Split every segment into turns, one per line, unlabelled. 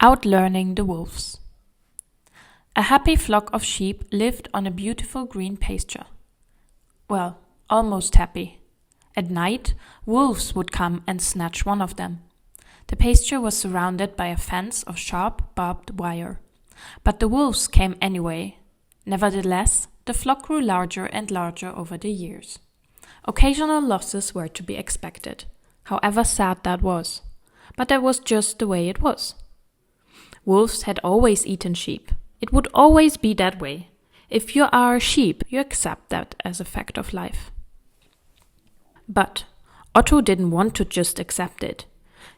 Outlearning the Wolves. A happy flock of sheep lived on a beautiful green pasture. Well, almost happy. At night, wolves would come and snatch one of them. The pasture was surrounded by a fence of sharp, barbed wire. But the wolves came anyway. Nevertheless, the flock grew larger and larger over the years. Occasional losses were to be expected, however sad that was. But that was just the way it was. Wolves had always eaten sheep. It would always be that way. If you are a sheep, you accept that as a fact of life. But Otto didn't want to just accept it.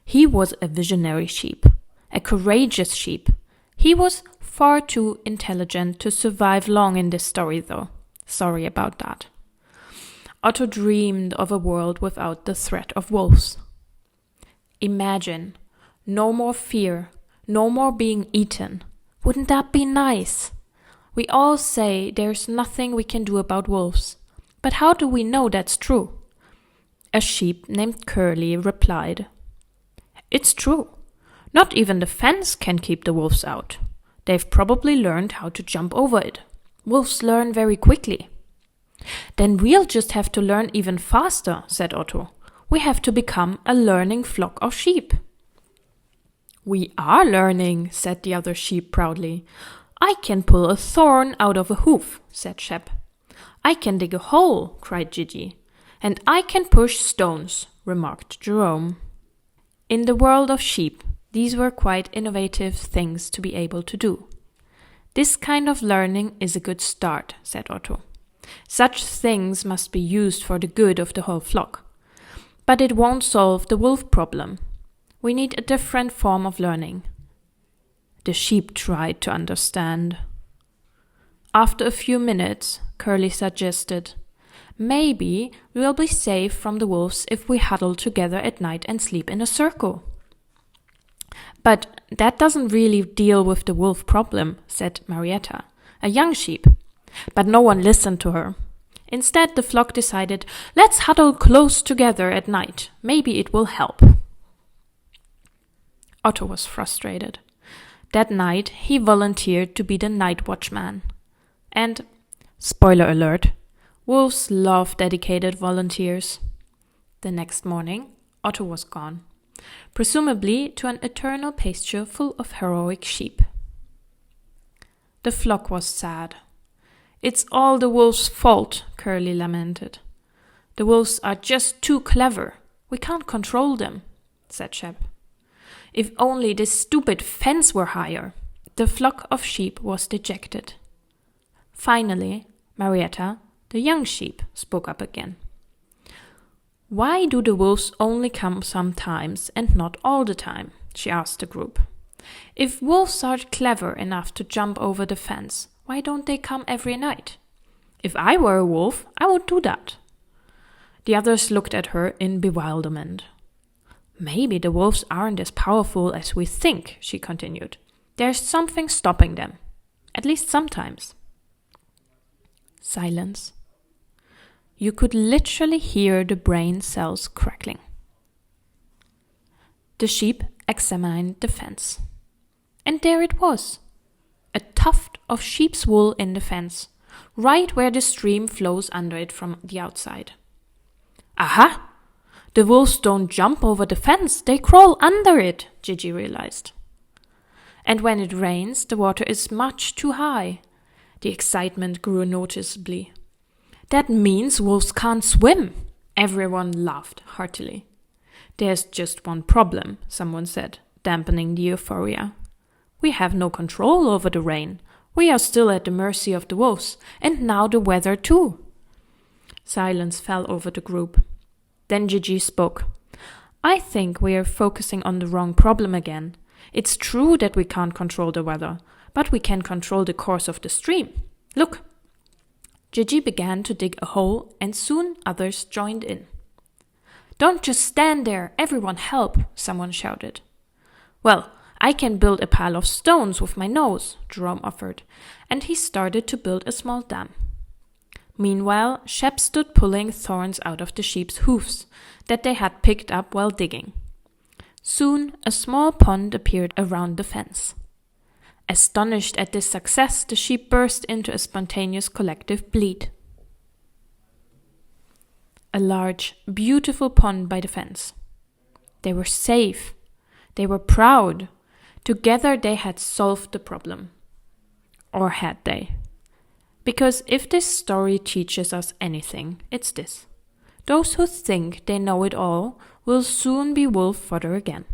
He was a visionary sheep, a courageous sheep. He was far too intelligent to survive long in this story, though. Sorry about that. Otto dreamed of a world without the threat of wolves. Imagine, no more fear, no more being eaten. Wouldn't that be nice? We all say there's nothing we can do about wolves. But how do we know that's true? A sheep named Curly replied, "It's true. Not even the fence can keep the wolves out. They've probably learned how to jump over it. Wolves learn very quickly." "Then we'll just have to learn even faster," said Otto. "We have to become a learning flock of sheep." "We are learning," said the other sheep proudly. "I can pull a thorn out of a hoof," said Shep. "I can dig a hole," cried Gigi. "And I can push stones," remarked Jerome. In the world of sheep, these were quite innovative things to be able to do. "This kind of learning is a good start," said Otto. "Such things must be used for the good of the whole flock. But it won't solve the wolf problem. We need a different form of learning." The sheep tried to understand. After a few minutes, Curly suggested, "Maybe we'll be safe from the wolves if we huddle together at night and sleep in a circle." "But that doesn't really deal with the wolf problem," said Marietta, a young sheep. But no one listened to her. Instead, the flock decided, "Let's huddle close together at night. Maybe it will help." Otto was frustrated. That night, he volunteered to be the night watchman. And, spoiler alert, wolves love dedicated volunteers. The next morning, Otto was gone, presumably to an eternal pasture full of heroic sheep. The flock was sad. "It's all the wolves' fault," Curly lamented. "The wolves are just too clever. We can't control them," said Shep. "If only this stupid fence were higher." The flock of sheep was dejected. Finally, Marietta, the young sheep, spoke up again. "Why do the wolves only come sometimes and not all the time?" she asked the group. "If wolves are clever enough to jump over the fence, why don't they come every night? If I were a wolf, I would do that." The others looked at her in bewilderment. "Maybe the wolves aren't as powerful as we think," she continued. "There's something stopping them. At least sometimes." Silence. You could literally hear the brain cells crackling. The sheep examined the fence. And there it was. A tuft of sheep's wool in the fence, right where the stream flows under it from the outside. "Aha! The wolves don't jump over the fence, they crawl under it," Gigi realized. "And when it rains, the water is much too high." The excitement grew noticeably. "That means wolves can't swim." Everyone laughed heartily. "There's just one problem," someone said, dampening the euphoria. "We have no control over the rain. We are still at the mercy of the wolves, and now the weather too." Silence fell over the group. Then Gigi spoke. "I think we are focusing on the wrong problem again. It's true that we can't control the weather, but we can control the course of the stream. Look." Gigi began to dig a hole, and soon others joined in. "Don't just stand there, everyone help," someone shouted. "Well, I can build a pile of stones with my nose," Jerome offered, and he started to build a small dam. Meanwhile, Shep stood pulling thorns out of the sheep's hoofs that they had picked up while digging. Soon a small pond appeared around the fence. Astonished at this success, the sheep burst into a spontaneous collective bleat. A large, beautiful pond by the fence. They were safe. They were proud. Together they had solved the problem. Or had they? Because if this story teaches us anything, it's this. Those who think they know it all will soon be wolf fodder again.